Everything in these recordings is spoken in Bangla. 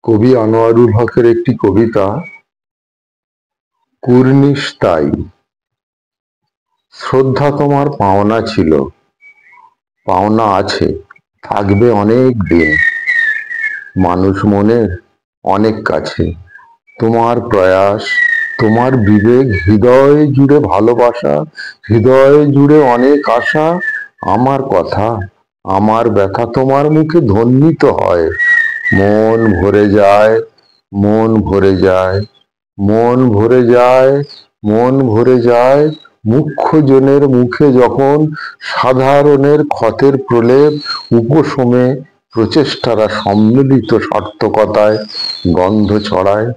কবি আনোয়ারুল হকের একটি কবিতা কুর্নিশ তাই। শ্রদ্ধা তোমার পাওনা ছিল, পাওনা আছে, থাকবে অনেক দিন, মানুষ মনের অনেক কাছে। তোমার প্রয়াস, তোমার বিবেক, হৃদয় জুড়ে ভালোবাসা, হৃদয় জুড়ে অনেক আশা। আমার কথা, আমার ব্যথা তোমার মুখে ধ্বনিত হয়। মন ভরে যায়, মন ভরে যায়, মন ভরে যায়, মন ভরে যায়। মুখ্যজনের মুখে যখন সাধারণের ক্ষতের প্রলেপ উপশমে প্রচেষ্টারা সম্মিলিত সার্থকতায় গন্ধ ছড়ায়।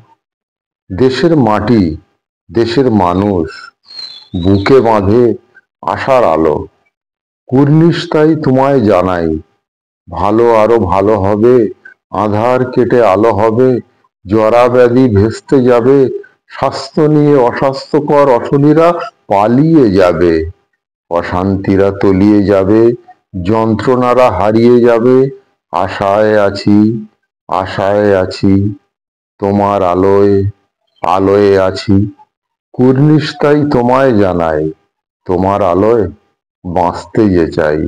দেশের মাটি, দেশের মানুষ বুকে বাঁধে আশার আলো। কুর্নিশ তাই তোমায় জানাই, ভালো আরো ভালো হবে, আঁধার কেটে আলো হবে, জরা ব্যাধি ভেস্তে যাবে, স্বাস্থ্য নিয়ে অস্বাস্থ্যকর অশনীরা পালিয়ে যাবে, অশান্তিরা তলিয়ে যাবে, যন্ত্রণারা হারিয়ে যাবে। আশায় আছি, আশায় আছি, তোমার আলোয়, আলোয় আছি। কুর্নিশ তাই তোমায় জানাই, তোমার আলোয় বাঁচতে যে চাই।